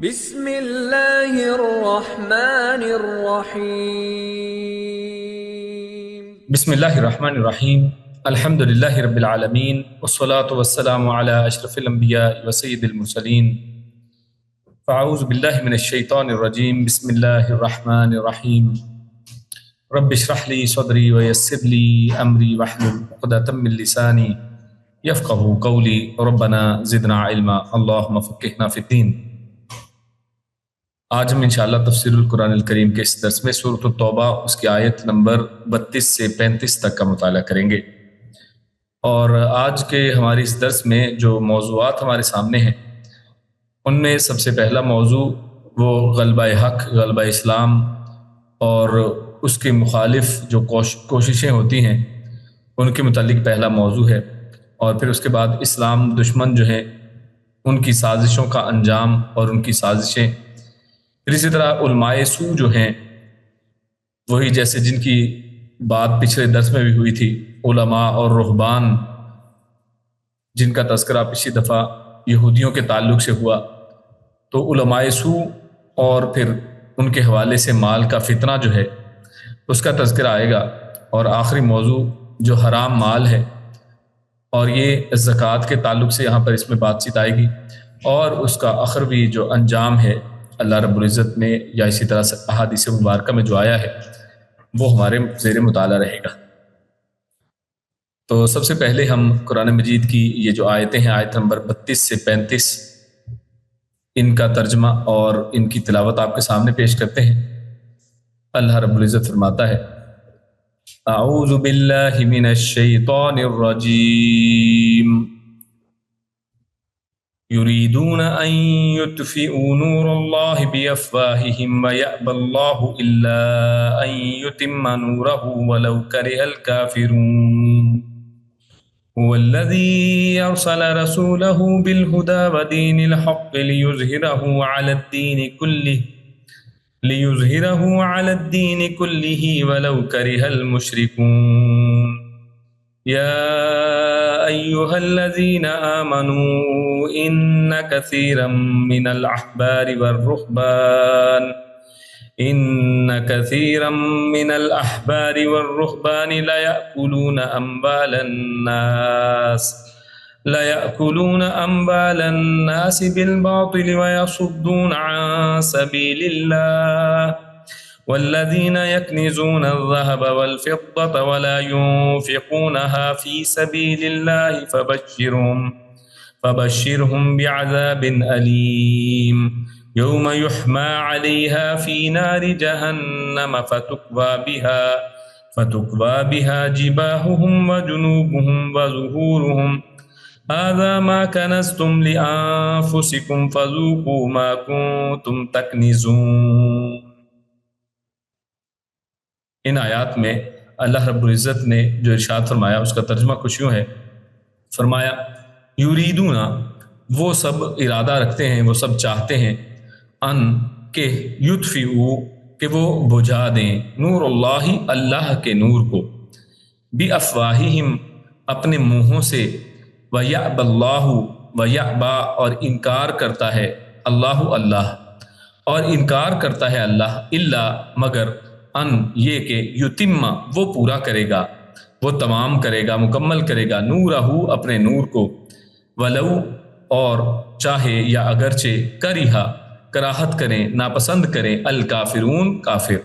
بسم اللہ الرحمن الرحیم۔ بسم اللہ الرحمن الرحیم۔ الحمد للہ رب العالمین والصلاة والسلام علی اشرف الانبیاء وسید المرسلین، فاعوذ باللہ من الشیطان الرجیم۔ بسم اللہ الرحمن الرحیم۔ رب اشرح لی صدری ویسر لی امری واحلل عقدۃ من لسانی یفقہوا قولی، ربنا زدنا علما، اللہم فقہنا فی الدین۔ آج ہم انشاءاللہ تفسیر القرآن الکریم کے اس درس میں سورۃ التوبہ اس کی آیت نمبر 32 سے 35 تک کا مطالعہ کریں گے، اور آج کے ہماری اس درس میں جو موضوعات ہمارے سامنے ہیں ان میں سب سے پہلا موضوع وہ غلبہ حق، غلبہ اسلام اور اس کے مخالف جو کوششیں ہوتی ہیں ان کے متعلق پہلا موضوع ہے، اور پھر اس کے بعد اسلام دشمن جو ہیں ان کی سازشوں کا انجام اور ان کی سازشیں، پھر اسی طرح علماء سو جو ہیں وہی جیسے جن کی بات پچھلے درس میں بھی ہوئی تھی، علماء اور رہبان جن کا تذکرہ پچھلی دفعہ یہودیوں کے تعلق سے ہوا، تو علماء سو اور پھر ان کے حوالے سے مال کا فتنہ جو ہے اس کا تذکرہ آئے گا، اور آخری موضوع جو حرام مال ہے اور یہ زکوٰۃ کے تعلق سے یہاں پر اس میں بات چیت آئے گی، اور اس کا اخروی جو انجام ہے اللہ رب العزت میں یا اسی طرح سے احادیث مبارکہ میں جو آیا ہے وہ ہمارے زیر مطالعہ رہے گا۔ تو سب سے پہلے ہم قرآن مجید کی یہ جو آیتیں ہیں، آیت نمبر 32 سے 35، ان کا ترجمہ اور ان کی تلاوت آپ کے سامنے پیش کرتے ہیں۔ اللہ رب العزت فرماتا ہے، اعوذ باللہ من الشیطان الرجیم، يريدون أن يطفئوا نور الله بأفواههم ويأبى الله إلا أن يتم نوره ولو كره الكافرون هو الذي أرسل رسوله بالهدى ودين الحق ليظهره على الدين كله ولو كره المشركون يا أيها الذين آمنوا إن كثيرا من الأحبار والرهبان ليأكلون أموال الناس بالباطل ويصدون عن سبيل الله، والذين يكنزون الذهب والفضة ولا ينفقونها في سبيل الله فبشرهم بعذاب أليم يوم يحمى عليها في نار جهنم فتكوى بها جباههم وجنوبهم وظهورهم هذا ما كنزتم لأنفسكم فذوقوا ما كنتم تكنزون۔ ان آیات میں اللہ رب العزت نے جو ارشاد فرمایا اس کا ترجمہ کچھ یوں ہے، فرمایا یریدون، وہ سب ارادہ رکھتے ہیں، وہ سب چاہتے ہیں، ان کہ یطفئوا، کہ وہ بجھا دیں، نور اللہ، اللہ کے نور کو، بافواہہم، اپنے منہوں سے، ویأبی اللہ، ویأبی، اور انکار کرتا ہے اللہ، اللہ، اور انکار کرتا ہے اللہ، الا، مگر، ان، یہ کہ یتم، وہ پورا کرے گا، وہ تمام کرے گا، مکمل کرے گا، نورہ، اپنے نور کو، ولو، اور چاہے یا اگرچہ، کرہ، کراہت کریں، ناپسند کریں، الکافرون، کافر۔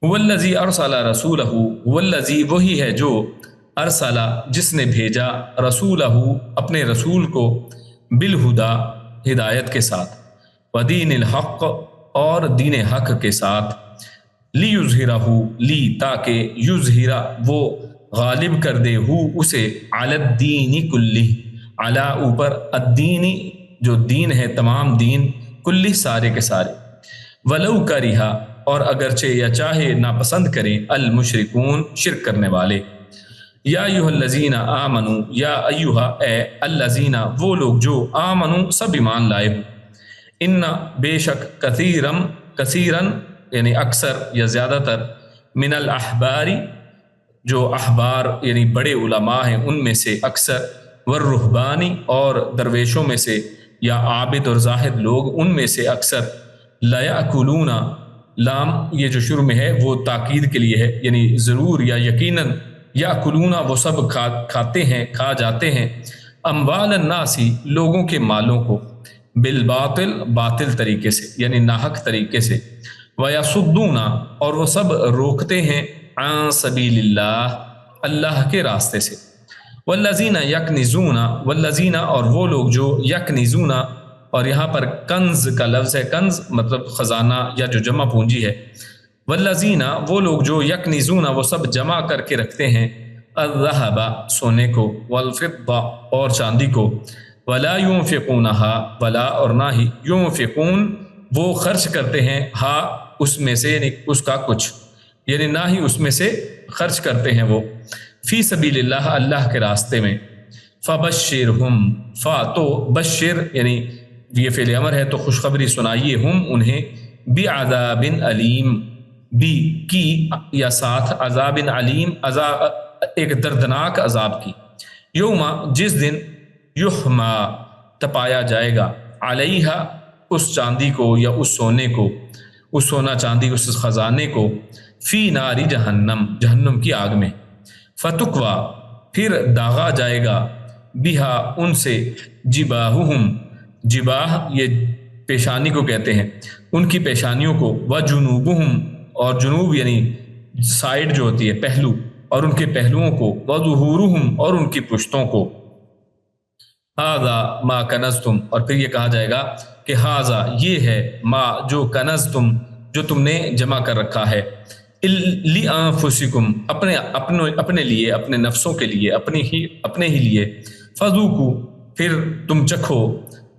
هو الذی ارسل رسولہ، هو الذی، وہی ہے جو، ارسل، جس نے بھیجا، رسولہ، اپنے رسول کو، بالہدی، ہدایت کے ساتھ، ودین الحق، اور دین حق کے ساتھ، لیظہرہ، لی، تاکہ، یظہرہ، وہ غالب کر دے، اسے، علی الدین کلہ، علی، اوپر، الدین، جو دین ہے، تمام دین، کلہ، سارے کے سارے، ولو کرہ، اور اگرچہ یا چاہے ناپسند کریں، المشرکون، شرک کرنے والے۔ یا ایھا الذین آمنوا، یا ایھا، اے، الذین، وہ لوگ جو، آمنوا، سب ایمان لائے ہوں، ان، بے شک، کثیرن، یعنی اکثر یا زیادہ تر، من الاحبار، جو احبار یعنی بڑے علماء ہیں ان میں سے اکثر، والرہبانی، اور درویشوں میں سے، یا عابد اور زاہد لوگ ان میں سے اکثر لیاکلون، لام یہ جو شروع میں ہے وہ تاکید کے لیے ہے، یعنی ضرور یا یقیناً، یاکلون وہ سب کھاتے ہیں، کھا جاتے ہیں، اموال الناسی لوگوں کے مالوں کو، بالباطل باطل طریقے سے یعنی ناحق طریقے سے، ویصدون اور وہ سب روکتے ہیں، عن سبیل اللہ اللہ کے راستے سے، والذین یکنزون والذین اور وہ لوگ جو یکنزون، اور یہاں پر کنز کا لفظ ہے، کنز مطلب خزانہ یا جو جمع پونجی ہے، والذین وہ لوگ جو یکنزون وہ سب جمع کر کے رکھتے ہیں، الذہب سونے کو، والفضہ اور چاندی کو، ولا ينفقونہا ولا اور نہ ہی، ينفقون وہ خرچ کرتے ہیں، ہا اس میں سے یعنی اس کا کچھ، یعنی نہ ہی اس میں سے خرچ کرتے ہیں وہ، فی سبیل اللہ اللہ کے راستے میں، فبشرہم فا تو بشر یعنی یہ فعل امر ہے تو خوشخبری سنائیے، ہم انہیں بعذاب علیم، بی کی یا ساتھ، عذاب علیم عذاب ایک دردناک عذاب کی، یوما جس دن، یحما تپایا جائے گا، علیہ اس چاندی کو یا اس سونے کو، اس سونا چاندی اس خزانے کو، فی ناری جہنم جہنم کی آگ میں، فتکوا پھر داغا جائے گا، بہا ان سے، جباہہم جباہ یہ پیشانی کو کہتے ہیں، ان کی پیشانیوں کو، وجنوبہم اور جنوب یعنی سائڈ جو ہوتی ہے پہلو، اور ان کے پہلوؤں کو، وظہورہم اور ان کی پشتوں کو، ھذا ما کنزتم اور پھر یہ کہا جائے گا کہ ھذا یہ ہے، ما جو کنزتم جو تم نے جمع کر رکھا ہے، لِأَنفُسِكُمْ اپنے لیے، اپنے نفسوں کے لیے، اپنے ہی لیے، فذوقوا پھر تم چکھو،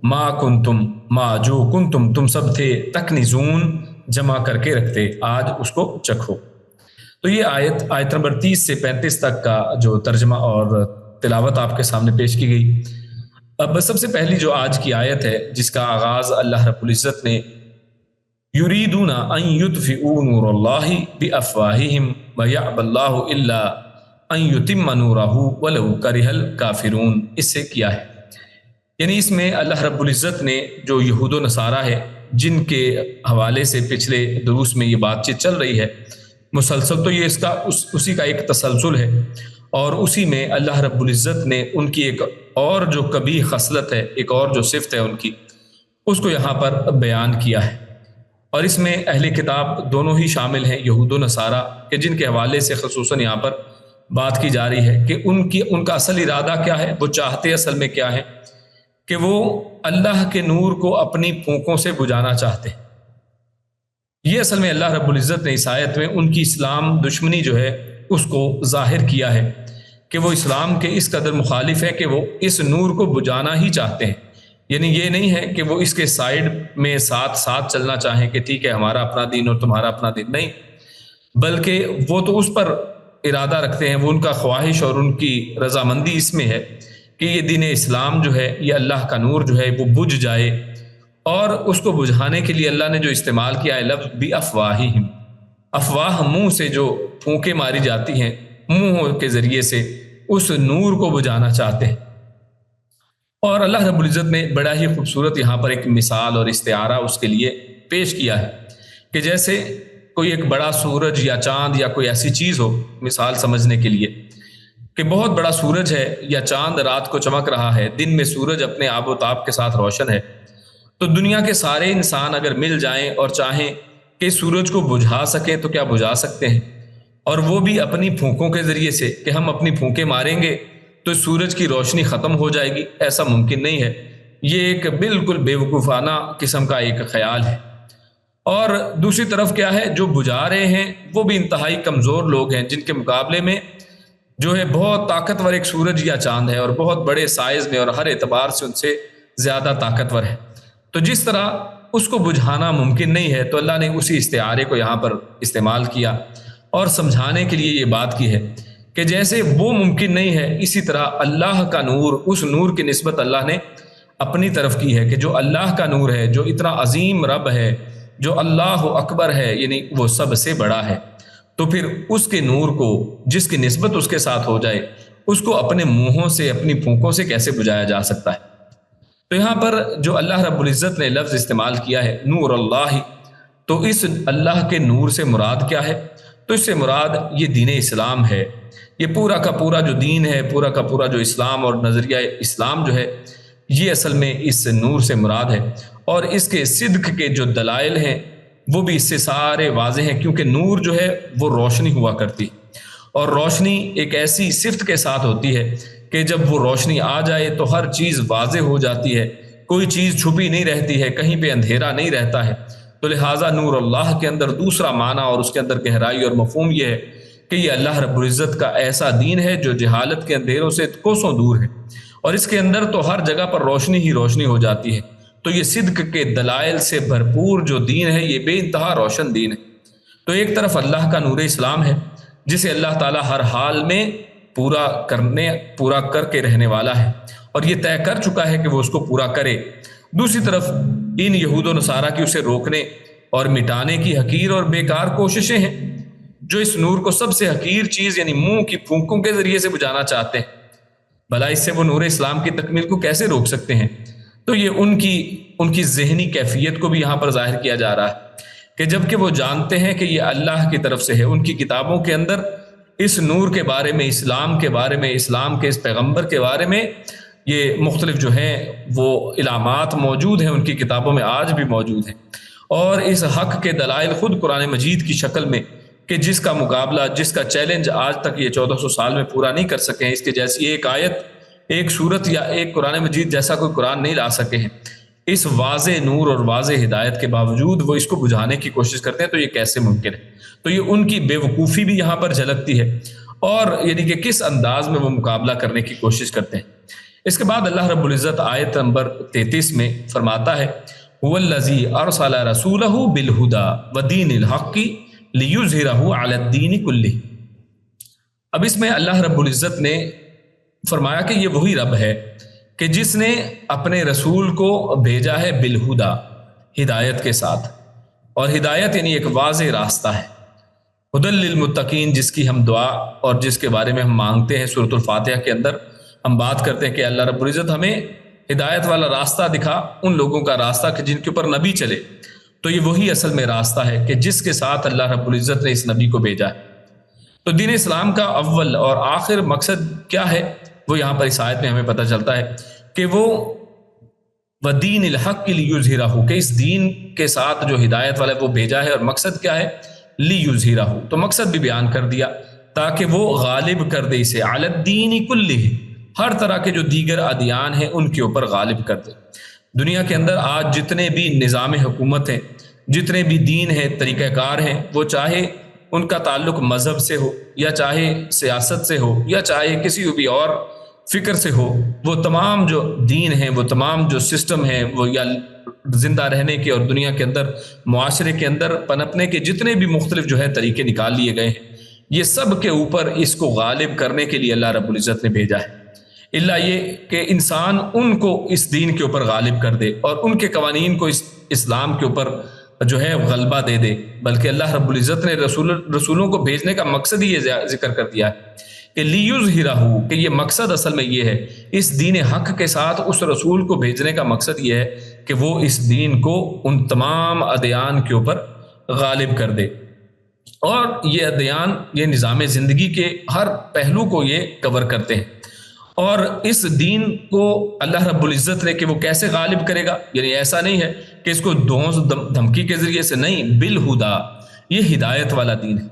ما کنتم ما جو کنتم تم سب تھے، تکنزون جمع کر کے رکھتے، آج اس کو چکھو۔ تو یہ آیت نمبر 30 سے 35 تک کا جو ترجمہ اور تلاوت آپ کے سامنے پیش کی گئی۔ اب سب سے پہلی جو آج کی آیت ہے جس کا آغاز اللہ رب العزت نے یریدون ان یطفئوا نور اللہ بافواہہم ویأبی اللہ الا ان یتم نورہ ولو کرہ الکافرون، اس سے کیا ہے، یعنی اس میں اللہ رب العزت نے جو یہود و نصارہ ہے جن کے حوالے سے پچھلے دروس میں یہ بات چیت چل رہی ہے مسلسل، تو یہ اس کا اسی کا ایک تسلسل ہے، اور اسی میں اللہ رب العزت نے ان کی ایک اور جو قبیح خصلت ہے، ایک اور جو صفت ہے ان کی، اس کو یہاں پر بیان کیا ہے، اور اس میں اہل کتاب دونوں ہی شامل ہیں، یہود و نصارہ کہ جن کے حوالے سے خصوصاً یہاں پر بات کی جا رہی ہے کہ ان کا اصل ارادہ کیا ہے، وہ چاہتے اصل میں کیا ہے کہ وہ اللہ کے نور کو اپنی پھونکوں سے بجھانا چاہتے ہیں۔ یہ اصل میں اللہ رب العزت نے اس آیت میں ان کی اسلام دشمنی جو ہے اس کو ظاہر کیا ہے کہ وہ اسلام کے اس قدر مخالف ہے کہ وہ اس نور کو بجھانا ہی چاہتے ہیں، یعنی یہ نہیں ہے کہ وہ اس کے سائیڈ میں ساتھ چلنا چاہیں کہ ٹھیک ہے ہمارا اپنا دین اور تمہارا اپنا دین، نہیں، بلکہ وہ تو اس پر ارادہ رکھتے ہیں، وہ ان کا خواہش اور ان کی رضامندی اس میں ہے کہ یہ دین اسلام جو ہے، یہ اللہ کا نور جو ہے وہ بجھ جائے، اور اس کو بجھانے کے لیے اللہ نے جو استعمال کیا ہے لفظ بافواہہم، افواہ منہ سے جو پھونکیں ماری جاتی ہیں، منہ کے ذریعے سے اس نور کو بجھانا چاہتے ہیں۔ اور اللہ رب العزت نے بڑا ہی خوبصورت یہاں پر ایک مثال اور استعارہ اس کے لیے پیش کیا ہے کہ جیسے کوئی ایک بڑا سورج یا چاند یا کوئی ایسی چیز ہو، مثال سمجھنے کے لیے کہ بہت بڑا سورج ہے یا چاند رات کو چمک رہا ہے، دن میں سورج اپنے آب و تاب کے ساتھ روشن ہے، تو دنیا کے سارے انسان اگر مل جائیں اور چاہیں کہ سورج کو بجھا سکیں تو کیا بجھا سکتے ہیں، اور وہ بھی اپنی پھونکوں کے ذریعے سے کہ ہم اپنی پھونکیں ماریں گے تو سورج کی روشنی ختم ہو جائے گی، ایسا ممکن نہیں ہے۔ یہ ایک بالکل بیوقوفانہ قسم کا ایک خیال ہے۔ اور دوسری طرف کیا ہے، جو بجھا رہے ہیں وہ بھی انتہائی کمزور لوگ ہیں، جن کے مقابلے میں جو ہے بہت طاقتور ایک سورج یا چاند ہے، اور بہت بڑے سائز میں اور ہر اعتبار سے ان سے زیادہ طاقتور ہے۔ تو جس طرح اس کو بجھانا ممکن نہیں ہے، تو اللہ نے اسی استعارے کو یہاں پر استعمال کیا اور سمجھانے کے لیے یہ بات کی ہے کہ جیسے وہ ممکن نہیں ہے، اسی طرح اللہ کا نور، اس نور کی نسبت اللہ نے اپنی طرف کی ہے کہ جو اللہ کا نور ہے، جو اتنا عظیم رب ہے، جو اللہ اکبر ہے، یعنی وہ سب سے بڑا ہے، تو پھر اس کے نور کو جس کی نسبت اس کے ساتھ ہو جائے، اس کو اپنے منہوں سے، اپنی پھونکوں سے کیسے بجھایا جا سکتا ہے؟ تو یہاں پر جو اللہ رب العزت نے لفظ استعمال کیا ہے نور اللہ، تو اس اللہ کے نور سے مراد کیا ہے؟ تو اس سے مراد یہ دین اسلام ہے، یہ پورا کا پورا جو دین ہے، پورا کا پورا جو اسلام اور نظریہ اسلام جو ہے، یہ اصل میں اس نور سے مراد ہے، اور اس کے صدق کے جو دلائل ہیں وہ بھی اس سے سارے واضح ہیں، کیونکہ نور جو ہے وہ روشنی ہوا کرتی، اور روشنی ایک ایسی صفت کے ساتھ ہوتی ہے کہ جب وہ روشنی آ جائے تو ہر چیز واضح ہو جاتی ہے، کوئی چیز چھپی نہیں رہتی ہے، کہیں پہ اندھیرا نہیں رہتا ہے۔ تو لہٰذا نور اللہ کے اندر دوسرا معنی اور اس کے اندر گہرائی اور مفہوم یہ ہے کہ یہ اللہ رب العزت کا ایسا دین ہے جو جہالت کے اندھیروں سے کوسوں دور ہے، اور اس کے اندر تو ہر جگہ پر روشنی ہی روشنی ہو جاتی ہے۔ تو یہ صدق کے دلائل سے بھرپور جو دین ہے یہ بے انتہا روشن دین ہے۔ تو ایک طرف اللہ کا نور اسلام ہے جسے اللہ تعالیٰ ہر حال میں پورا کر کے رہنے والا ہے، اور یہ طے کر چکا ہے کہ وہ اس کو پورا کرے۔ دوسری طرف ان یہود و نصارہ کی اسے روکنے اور مٹانے کی حقیر اور بیکار کوششیں ہیں، جو اس نور کو سب سے حقیر چیز یعنی منہ کی پھونکوں کے ذریعے سے بجھانا چاہتے ہیں۔ بھلا اس سے وہ نور اسلام کی تکمیل کو کیسے روک سکتے ہیں؟ تو یہ ان کی ذہنی کیفیت کو بھی یہاں پر ظاہر کیا جا رہا ہے کہ جب کہ وہ جانتے ہیں کہ یہ اللہ کی طرف سے ہے، ان کی کتابوں کے اندر اس نور کے بارے میں، اسلام کے بارے میں، اسلام کے اس پیغمبر کے بارے میں یہ مختلف جو ہیں وہ علامات موجود ہیں، ان کی کتابوں میں آج بھی موجود ہیں، اور اس حق کے دلائل خود قرآن مجید کی شکل میں کہ جس کا مقابلہ، جس کا چیلنج آج تک یہ 1400 سال میں پورا نہیں کر سکے ہیں، اس کے جیسی ایک آیت، ایک سورت یا ایک قرآن مجید جیسا کوئی قرآن نہیں لا سکے ہیں، اس واضح نور اور واضح ہدایت کے باوجود وہ اس کو بجھانے کی کوشش کرتے ہیں۔ تو یہ کیسے ممکن ہے؟ تو یہ ان کی بے وقوفی بھی یہاں پر جھلکتی ہے، اور یعنی کہ کس انداز میں وہ مقابلہ کرنے کی کوشش کرتے ہیں۔ اس کے بعد اللہ رب العزت آیت نمبر 33 میں فرماتا ہے هو الذی ارسل رسولہ بالہدی ودین الحق لیظہرہ علی الدین کلہ۔ اب اس میں اللہ رب العزت نے فرمایا کہ یہ وہی رب ہے کہ جس نے اپنے رسول کو بھیجا ہے بالہدی، ہدایت کے ساتھ، اور ہدایت یعنی ایک واضح راستہ ہے، ہدی للمتقین، جس کی ہم دعا اور جس کے بارے میں ہم مانگتے ہیں سورۃ الفاتحہ کے اندر ہم بات کرتے ہیں کہ اللہ رب العزت ہمیں ہدایت والا راستہ دکھا، ان لوگوں کا راستہ کہ جن کے اوپر نبی چلے۔ تو یہ وہی اصل میں راستہ ہے کہ جس کے ساتھ اللہ رب العزت نے اس نبی کو بھیجا ہے۔ تو دین اسلام کا اول اور آخر مقصد کیا ہے وہ یہاں پر اس آیت میں ہمیں پتہ چلتا ہے کہ وہ ودین الحق لیظہرہ، کہ اس دین کے ساتھ جو ہدایت والا وہ بھیجا ہے، اور مقصد کیا ہے؟ لیظہرہ، تو مقصد بھی بیان کر دیا تاکہ وہ غالب کر دے اسے علی الدین کلہ، ہر طرح کے جو دیگر ادیان ہیں ان کے اوپر غالب کر دے۔ دنیا کے اندر آج جتنے بھی نظام حکومت ہیں، جتنے بھی دین ہیں، طریقہ کار ہیں، وہ چاہے ان کا تعلق مذہب سے ہو، یا چاہے سیاست سے ہو، یا چاہے کسی بھی اور فکر سے ہو، وہ تمام جو دین ہیں، وہ تمام جو سسٹم ہیں، وہ یا زندہ رہنے کے اور دنیا کے اندر معاشرے کے اندر پنپنے کے جتنے بھی مختلف جو ہے طریقے نکال لیے گئے ہیں، یہ سب کے اوپر اس کو غالب کرنے کے لیے اللہ رب العزت نے بھیجا ہے، الا یہ کہ انسان ان کو اس دین کے اوپر غالب کر دے اور ان کے قوانین کو اس اسلام کے اوپر جو ہے غلبہ دے دے۔ بلکہ اللہ رب العزت نے رسولوں کو بھیجنے کا مقصد ہی یہ ذکر کر دیا ہے کہ لیظہرہ، کہ یہ مقصد اصل میں یہ ہے، اس دین حق کے ساتھ اس رسول کو بھیجنے کا مقصد یہ ہے کہ وہ اس دین کو ان تمام ادیان کے اوپر غالب کر دے، اور یہ ادیان، یہ نظام زندگی کے ہر پہلو کو یہ کور کرتے ہیں۔ اور اس دین کو اللہ رب العزت نے کہ وہ کیسے غالب کرے گا، یعنی ایسا نہیں ہے کہ اس کو دھونس دھمکی کے ذریعے سے، نہیں، بالہدی، یہ ہدایت والا دین ہے،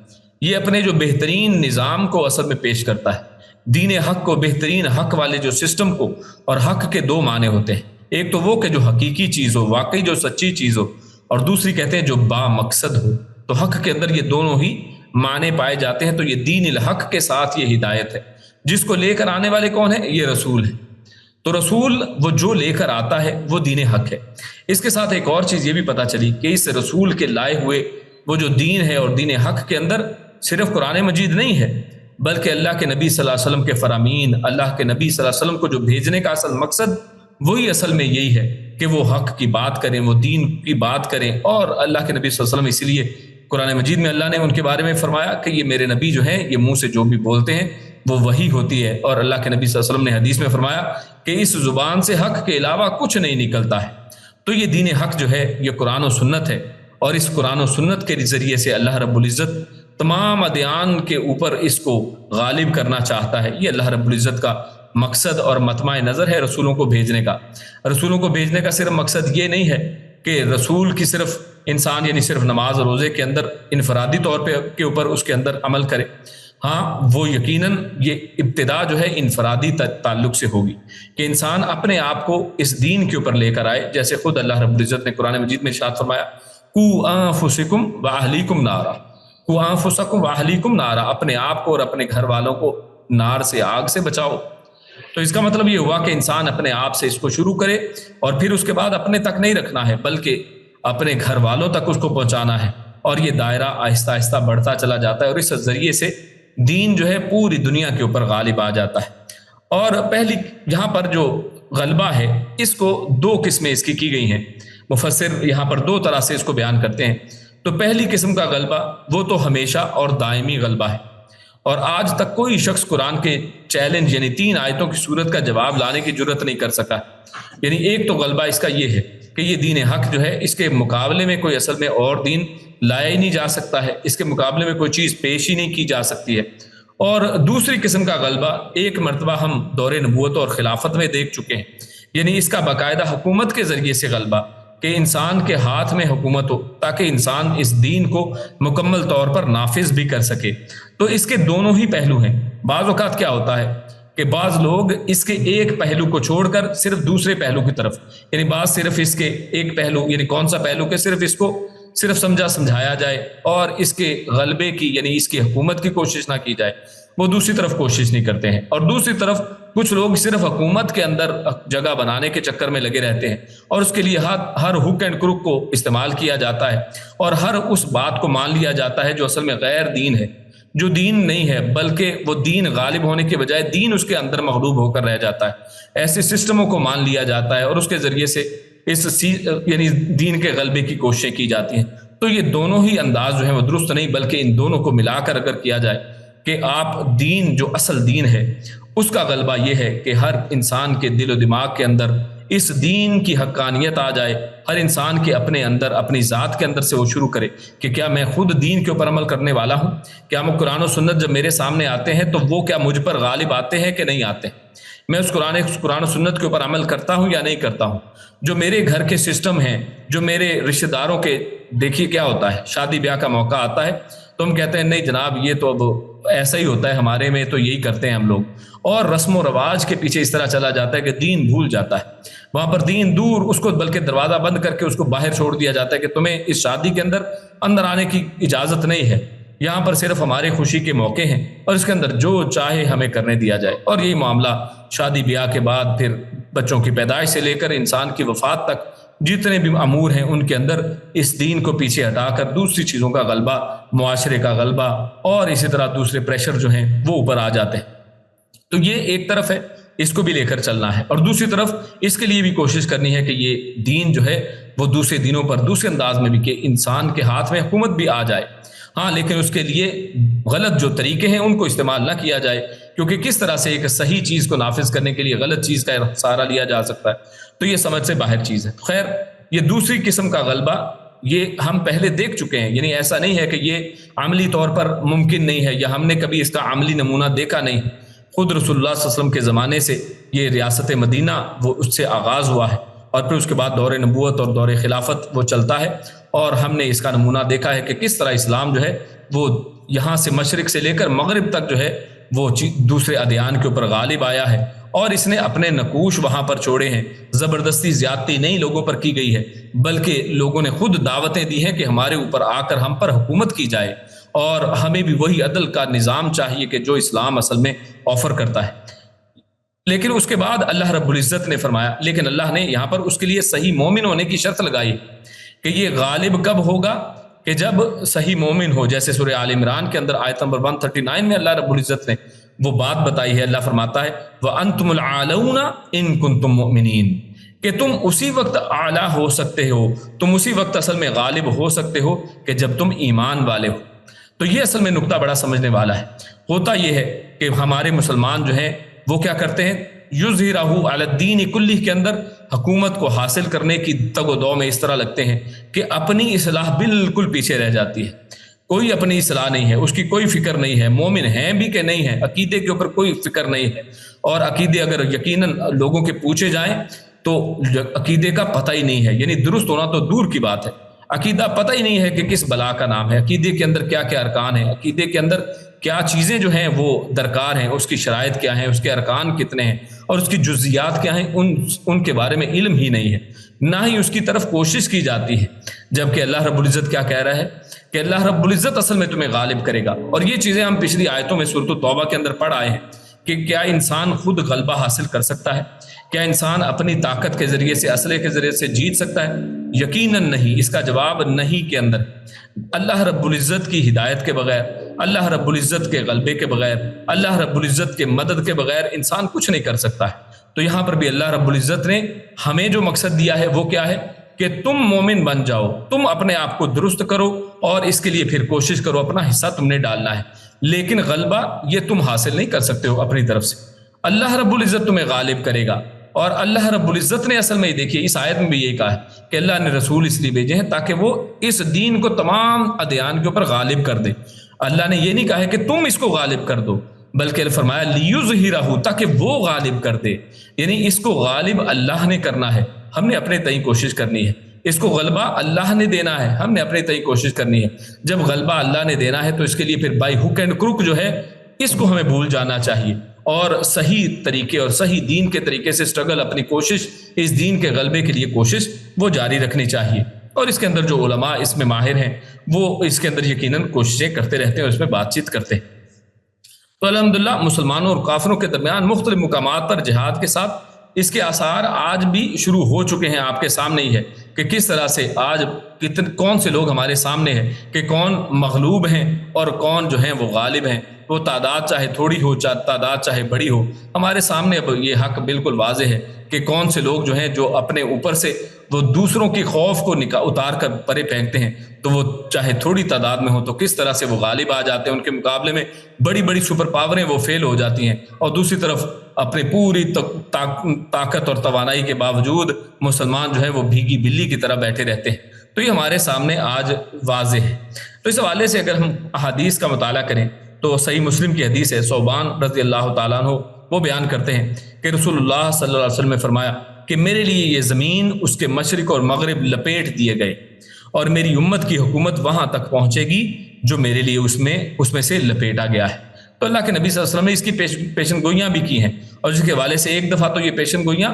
یہ اپنے جو بہترین نظام کو اصل میں پیش کرتا ہے، دین حق کو، بہترین حق والے جو سسٹم کو۔ اور حق کے دو معنی ہوتے ہیں، ایک تو وہ کہ جو حقیقی چیز ہو، واقعی جو سچی چیز ہو، اور دوسری کہتے ہیں جو با مقصد ہو۔ تو حق کے اندر یہ دونوں ہی معنی پائے جاتے ہیں۔ تو یہ دین الحق کے ساتھ یہ ہدایت ہے، جس کو لے کر آنے والے کون ہیں؟ یہ رسول ہے۔ تو رسول وہ جو لے کر آتا ہے وہ دین حق ہے۔ اس کے ساتھ ایک اور چیز یہ بھی پتہ چلی کہ اس رسول کے لائے ہوئے وہ جو دین ہے، اور دین حق کے اندر صرف قرآن مجید نہیں ہے، بلکہ اللہ کے نبی صلی اللہ علیہ وسلم کے فرامین، اللہ کے نبی صلی اللہ علیہ وسلم کو جو بھیجنے کا اصل مقصد وہی اصل میں یہی ہے کہ وہ حق کی بات کریں، وہ دین کی بات کریں۔ اور اللہ کے نبی صلی اللہ علیہ وسلم اسی لیے قرآن مجید میں اللہ نے ان کے بارے میں فرمایا کہ یہ میرے نبی جو ہیں، یہ منہ سے جو بھی بولتے ہیں وہ وحی ہوتی ہے، اور اللہ کے نبی صلی اللہ علیہ وسلم نے حدیث میں فرمایا کہ اس زبان سے حق کے علاوہ کچھ نہیں نکلتا ہے۔ تو یہ دین حق جو ہے یہ قرآن و سنت ہے، اور اس قرآن و سنت کے ذریعے سے اللہ رب العزت تمام ادیان کے اوپر اس کو غالب کرنا چاہتا ہے۔ یہ اللہ رب العزت کا مقصد اور مطمع نظر ہے رسولوں کو بھیجنے کا۔ رسولوں کو بھیجنے کا صرف مقصد یہ نہیں ہے کہ رسول کی صرف انسان یعنی صرف نماز اور روزے کے اندر انفرادی طور پہ کے اوپر اس کے اندر عمل کرے، ہاں وہ یقیناً یہ ابتدا جو ہے انفرادی تعلق سے ہوگی کہ انسان اپنے آپ کو اس دین کے اوپر لے کر آئے، جیسے خود اللہ رب العزت نے قرآن مجید میں ارشاد فرمایا قُوا أَنفُسَكُمْ وَأَهْلِيكُمْ نَارًا، قُوا أَنفُسَكُمْ وَأَهْلِيكُمْ نَارًا، اپنے آپ کو اور اپنے گھر والوں کو نار سے، آگ سے بچاؤ۔ تو اس کا مطلب یہ ہوا کہ انسان اپنے آپ سے اس کو شروع کرے، اور پھر اس کے بعد اپنے تک نہیں رکھنا ہے بلکہ اپنے گھر والوں تک اس کو پہنچانا ہے، اور یہ دائرہ آہستہ آہستہ بڑھتا چلا جاتا ہے، اور اس ذریعے سے دین جو ہے پوری دنیا کے اوپر غالب آ جاتا ہے۔ اور پہلی یہاں پر جو غلبہ ہے اس کو دو قسمیں اس کی گئی ہیں، مفسر یہاں پر دو طرح سے اس کو بیان کرتے ہیں۔ تو پہلی قسم کا غلبہ وہ تو ہمیشہ اور دائمی غلبہ ہے، اور آج تک کوئی شخص قرآن کے چیلنج یعنی 3 آیتوں کی صورت کا جواب لانے کی جرت نہیں کر سکا۔ یعنی ایک تو غلبہ اس کا یہ ہے کہ یہ دین حق جو ہے اس کے مقابلے میں کوئی اصل میں اور دین لایا ہی نہیں جا سکتا ہے، اس کے مقابلے میں کوئی چیز پیش ہی نہیں کی جا سکتی ہے۔ اور دوسری قسم کا غلبہ ایک مرتبہ ہم دور نبوت اور خلافت میں دیکھ چکے ہیں، یعنی اس کا باقاعدہ حکومت کے ذریعے سے غلبہ، کہ انسان کے ہاتھ میں حکومت ہو تاکہ انسان اس دین کو مکمل طور پر نافذ بھی کر سکے۔ تو اس کے دونوں ہی پہلو ہیں۔ بعض اوقات کیا ہوتا ہے کہ بعض لوگ اس کے ایک پہلو کو چھوڑ کر صرف دوسرے پہلو کی طرف، یعنی بعض صرف اس کے ایک پہلو یعنی کون سا پہلو کہ صرف اس کو صرف سمجھایا جائے اور اس کے غلبے کی یعنی اس کی حکومت کی کوشش نہ کی جائے، وہ دوسری طرف کوشش نہیں کرتے ہیں۔ اور دوسری طرف کچھ لوگ صرف حکومت کے اندر جگہ بنانے کے چکر میں لگے رہتے ہیں، اور اس کے لیے ہر ہک اینڈ کروک کو استعمال کیا جاتا ہے، اور ہر اس بات کو مان لیا جاتا ہے جو اصل میں غیر دین ہے، جو دین نہیں ہے، بلکہ وہ دین غالب ہونے کے بجائے دین اس کے اندر مغلوب ہو کر رہ جاتا ہے۔ ایسے سسٹموں کو مان لیا جاتا ہے، اور اس کے ذریعے سے یعنی دین کے غلبے کی کوششیں کی جاتی ہیں۔ تو یہ دونوں ہی انداز جو ہیں وہ درست نہیں، بلکہ ان دونوں کو ملا کر اگر کیا جائے کہ آپ دین جو اصل دین ہے اس کا غلبہ یہ ہے کہ ہر انسان کے دل و دماغ کے اندر اس دین کی حقانیت آ جائے، ہر انسان کے اپنے اندر اپنی ذات کے اندر سے وہ شروع کرے کہ کیا میں خود دین کے اوپر عمل کرنے والا ہوں، کیا وہ قرآن و سنت جب میرے سامنے آتے ہیں تو وہ کیا مجھ پر غالب آتے ہیں کہ نہیں آتے، میں اس قرآن و سنت کے اوپر عمل کرتا ہوں یا نہیں کرتا ہوں۔ جو میرے گھر کے سسٹم ہیں، جو میرے رشتہ داروں کے، دیکھیے کیا ہوتا ہے شادی بیاہ کا موقع آتا ہے تو ہم کہتے ہیں نہیں جناب یہ تو اب ایسا ہی ہوتا ہے ہمارے میں تو یہی کرتے ہیں ہم لوگ، اور رسم و رواج کے پیچھے اس طرح چلا جاتا ہے کہ دین بھول جاتا ہے، وہاں پر دین دور، اس کو بلکہ دروازہ بند کر کے اس کو باہر چھوڑ دیا جاتا ہے کہ تمہیں اس شادی کے اندر آنے کی اجازت نہیں ہے، یہاں پر صرف ہمارے خوشی کے موقع ہیں اور اس کے اندر جو چاہے ہمیں کرنے دیا جائے۔ اور یہی معاملہ شادی بیاہ کے بعد پھر بچوں کی پیدائش سے لے کر انسان کی وفات تک جتنے بھی امور ہیں ان کے اندر اس دین کو پیچھے ہٹا کر دوسری چیزوں کا غلبہ، معاشرے کا غلبہ اور اسی طرح دوسرے پریشر جو ہیں وہ اوپر آ جاتے ہیں۔ تو یہ ایک طرف ہے، اس کو بھی لے کر چلنا ہے، اور دوسری طرف اس کے لیے بھی کوشش کرنی ہے کہ یہ دین جو ہے وہ دوسرے دینوں پر دوسرے انداز میں بھی کہ انسان کے ہاتھ میں حکومت بھی آ جائے، ہاں لیکن اس کے لیے غلط جو طریقے ہیں ان کو استعمال نہ کیا جائے، کیونکہ کس طرح سے ایک صحیح چیز کو نافذ کرنے کے لیے غلط چیز کا سہارا لیا جا سکتا ہے، تو یہ سمجھ سے باہر چیز ہے۔ خیر، یہ دوسری قسم کا غلبہ یہ ہم پہلے دیکھ چکے ہیں، یعنی ایسا نہیں ہے کہ یہ عملی طور پر ممکن نہیں ہے یا ہم نے کبھی اس کا عملی نمونہ دیکھا نہیں۔ خود رسول اللہ صلی اللہ علیہ وسلم کے زمانے سے یہ ریاست مدینہ وہ اس سے آغاز ہوا ہے، اور پھر اس کے بعد دور نبوت اور دور خلافت وہ چلتا ہے، اور ہم نے اس کا نمونہ دیکھا ہے کہ کس طرح اسلام جو ہے وہ یہاں سے مشرق سے لے کر مغرب تک جو ہے وہ دوسرے ادیان کے اوپر غالب آیا ہے، اور اس نے اپنے نقوش وہاں پر چھوڑے ہیں۔ زبردستی زیادتی نہیں لوگوں پر کی گئی ہے، بلکہ لوگوں نے خود دعوتیں دی ہیں کہ ہمارے اوپر آ کر ہم پر حکومت کی جائے، اور ہمیں بھی وہی عدل کا نظام چاہیے کہ جو اسلام اصل میں آفر کرتا ہے۔ لیکن اس کے بعد اللہ رب العزت نے فرمایا، لیکن اللہ نے یہاں پر اس کے لیے صحیح مومن ہونے کی شرط لگائی کہ یہ غالب کب ہوگا کہ جب صحیح مومن ہو، جیسے سورہ آل عمران کے اندر آیت نمبر 139 میں اللہ رب العزت نے وہ بات بتائی ہے۔ اللہ فرماتا ہے وَأَنْتُمُ الْعَالَوْنَ إِن كُنْتُم مُؤْمِنِينَ، کہ تم اسی وقت اعلیٰ ہو سکتے ہو، تم اسی وقت اصل میں غالب ہو سکتے ہو کہ جب تم ایمان والے ہو۔ تو یہ اصل میں نقطہ بڑا سمجھنے والا ہے۔ ہوتا یہ ہے کہ ہمارے مسلمان جو ہیں وہ کیا کرتے ہیں، یظہرہ علی الدین کلہ کے اندر حکومت کو حاصل کرنے کی تگ و دو میں اس طرح لگتے ہیں کہ اپنی اصلاح بالکل پیچھے رہ جاتی ہے، کوئی اپنی اصلاح نہیں ہے، اس کی کوئی فکر نہیں ہے، مومن ہیں بھی کہ نہیں ہے، عقیدے کے اوپر کوئی فکر نہیں ہے، اور عقیدے اگر یقیناً لوگوں کے پوچھے جائیں تو عقیدے کا پتہ ہی نہیں ہے، یعنی درست ہونا تو دور کی بات ہے، عقیدہ پتہ ہی نہیں ہے کہ کس بلا کا نام ہے، عقیدے کے اندر کیا کیا ارکان ہیں، عقیدے کے اندر کیا چیزیں جو ہیں وہ درکار ہیں، اس کی شرائط کیا ہیں، اس کے ارکان کتنے ہیں اور اس کی جزیات کیا ہیں، ان کے بارے میں علم ہی نہیں ہے، نہ ہی اس کی طرف کوشش کی جاتی ہے، جبکہ اللہ رب العزت کیا کہہ رہا ہے کہ اللہ رب العزت اصل میں تمہیں غالب کرے گا، اور یہ چیزیں ہم پچھلی آیتوں میں سورۃ التوبہ کے اندر پڑھ آئے ہیں کہ کیا انسان خود غلبہ حاصل کر سکتا ہے، کیا انسان اپنی طاقت کے ذریعے سے، اسلحے کے ذریعے سے جیت سکتا ہے؟ یقیناً نہیں، اس کا جواب نہیں کے اندر اللہ رب العزت کی ہدایت کے بغیر، اللہ رب العزت کے غلبے کے بغیر، اللہ رب العزت کے مدد کے بغیر انسان کچھ نہیں کر سکتا ہے۔ تو یہاں پر بھی اللہ رب العزت نے ہمیں جو مقصد دیا ہے وہ کیا ہے کہ تم مومن بن جاؤ، تم اپنے آپ کو درست کرو اور اس کے لیے پھر کوشش کرو، اپنا حصہ تم نے ڈالنا ہے، لیکن غلبہ یہ تم حاصل نہیں کر سکتے ہو اپنی طرف سے، اللہ رب العزت تمہیں غالب کرے گا۔ اور اللہ رب العزت نے اصل میں دیکھیے اس آیت میں بھی یہی کہا ہے کہ اللہ نے رسول اس لیے بھیجے ہیں تاکہ وہ اس دین کو تمام ادیان کے اوپر غالب کر دے۔ اللہ نے یہ نہیں کہا ہے کہ تم اس کو غالب کر دو، بلکہ فرمایا لیظہرہ، تاکہ وہ غالب کر دے، یعنی اس کو غالب اللہ نے کرنا ہے، ہم نے اپنے تئیں کوشش کرنی ہے، اس کو غلبہ اللہ نے دینا ہے، ہم نے اپنے تئیں کوشش کرنی ہے۔ جب غلبہ اللہ نے دینا ہے تو اس کے لیے پھر بائی ہک اینڈ کروک جو ہے اس کو ہمیں بھول جانا چاہیے، اور صحیح طریقے اور صحیح دین کے طریقے سے سٹرگل، اپنی کوشش اس دین کے غلبے کے لیے کوشش وہ جاری رکھنی چاہیے، اور اس کے اندر جو علماء اس میں ماہر ہیں وہ اس کے اندر یقیناً کوششیں کرتے رہتے ہیں اور اس میں بات چیت کرتے ہیں۔ تو الحمدللہ مسلمانوں اور کافروں کے درمیان مختلف مقامات پر جہاد کے ساتھ اس کے آثار آج بھی شروع ہو چکے ہیں، آپ کے سامنے ہی ہے کہ کس طرح سے آج کون سے لوگ ہمارے سامنے ہیں کہ کون مغلوب ہیں اور کون جو ہیں وہ غالب ہیں، وہ تعداد چاہے تھوڑی ہو تعداد چاہے بڑی ہو، ہمارے سامنے اب یہ حق بالکل واضح ہے کہ کون سے لوگ جو ہیں جو اپنے اوپر سے وہ دوسروں کی خوف کو اتار کر پرے پھینکتے ہیں، تو وہ چاہے تھوڑی تعداد میں ہو تو کس طرح سے وہ غالب آ جاتے ہیں، ان کے مقابلے میں بڑی بڑی سپر پاوریں وہ فیل ہو جاتی ہیں، اور دوسری طرف اپنی پوری طاقت اور توانائی کے باوجود مسلمان جو ہے وہ بھیگی بلی کی طرح بیٹھے رہتے ہیں۔ تو یہ ہمارے سامنے آج واضح ہے۔ تو اس حوالے سے اگر ہم احادیث کا مطالعہ کریں تو صحیح مسلم کی حدیث ہے، ثوبان رضی اللہ تعالیٰ عنہ وہ بیان کرتے ہیں کہ رسول اللہ صلی اللہ علیہ وسلم نے فرمایا کہ میرے لیے یہ زمین، اس کے مشرق اور مغرب لپیٹ دیے گئے، اور میری امت کی حکومت وہاں تک پہنچے گی جو میرے لیے اس میں سے لپیٹا گیا ہے۔ تو اللہ کے نبی صلی اللہ علیہ وسلم نے اس کی پیشن گوئیاں بھی کی ہیں، اور جس کے حوالے سے ایک دفعہ تو یہ پیشن گوئیاں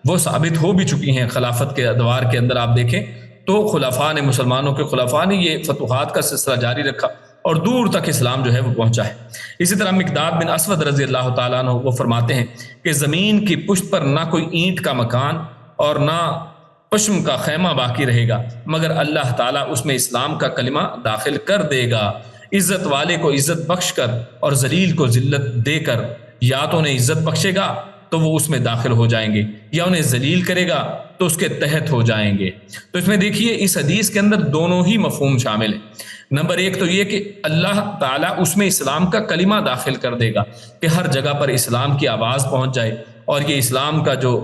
وہ ثابت ہو بھی چکی ہیں خلافت کے ادوار کے اندر۔ آپ دیکھیں تو خلفاء نے، مسلمانوں کے خلفاء نے یہ فتوحات کا سلسلہ جاری رکھا اور دور تک اسلام جو ہے وہ پہنچا ہے۔ اسی طرح مقداد بن اسود رضی اللہ تعالیٰ عنہ وہ فرماتے ہیں کہ زمین کی پشت پر نہ کوئی اینٹ کا مکان اور نہ پشم کا خیمہ باقی رہے گا مگر اللہ تعالیٰ اس میں اسلام کا کلمہ داخل کر دے گا، عزت والے کو عزت بخش کر اور ذلیل کو ذلت دے کر، یا تو انہیں عزت بخشے گا تو وہ اس میں داخل ہو جائیں گے، یا انہیں ذلیل کرے گا تو اس کے تحت ہو جائیں گے۔ تو اس میں دیکھیے اس حدیث کے اندر دونوں ہی مفہوم شامل ہیں۔ نمبر ایک تو یہ کہ اللہ تعالیٰ اس میں اسلام کا کلمہ داخل کر دے گا کہ ہر جگہ پر اسلام کی آواز پہنچ جائے، اور یہ اسلام کا جو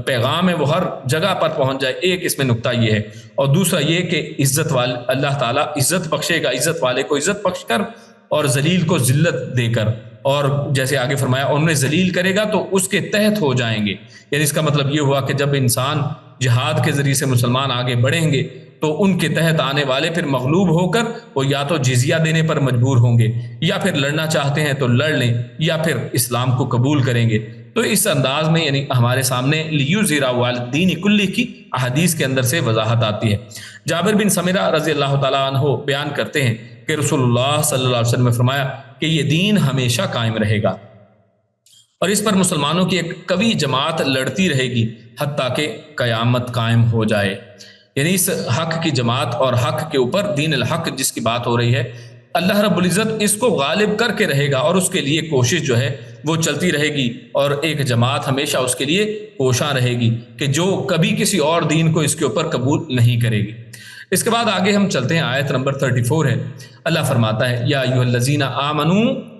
پیغام ہے وہ ہر جگہ پر پہنچ جائے۔ ایک اس میں نقطہ یہ ہے، اور دوسرا یہ کہ عزت والے اللہ تعالیٰ عزت بخشے گا، عزت والے کو عزت بخش کر اور ذلیل کو ذلت دے کر، اور جیسے آگے فرمایا انہیں ذلیل کرے گا تو اس کے تحت ہو جائیں گے۔ یعنی اس کا مطلب یہ ہوا کہ جب انسان جہاد کے ذریعے سے مسلمان آگے بڑھیں گے تو ان کے تحت آنے والے پھر مغلوب ہو کر وہ یا تو جزیہ دینے پر مجبور ہوں گے، یا پھر لڑنا چاہتے ہیں تو لڑ لیں، یا پھر اسلام کو قبول کریں گے۔ تو اس انداز میں یعنی ہمارے سامنے لیظہرہ علی الدین کلہ کی احادیث کے اندر سے وضاحت آتی ہے۔ جابر بن سمرہ رضی اللہ تعالیٰ عنہ بیان کرتے ہیں کہ رسول اللہ صلی اللہ علیہ وسلم نے فرمایا کہ یہ دین ہمیشہ قائم رہے گا، اور اس پر مسلمانوں کی ایک قوی جماعت لڑتی رہے گی حتیٰ کہ قیامت قائم ہو جائے۔ یعنی اس حق کی جماعت اور حق کے اوپر دین الحق جس کی بات ہو رہی ہے، اللہ رب العزت اس کو غالب کر کے رہے گا، اور اس کے لیے کوشش جو ہے وہ چلتی رہے گی، اور ایک جماعت ہمیشہ اس کے لیے کوشاں رہے گی کہ جو کبھی کسی اور دین کو اس کے اوپر قبول نہیں کرے گی۔ اس کے بعد آگے ہم چلتے ہیں، آیت نمبر 34 ہے، اللہ فرماتا ہے یا ایھا الذین آمنوا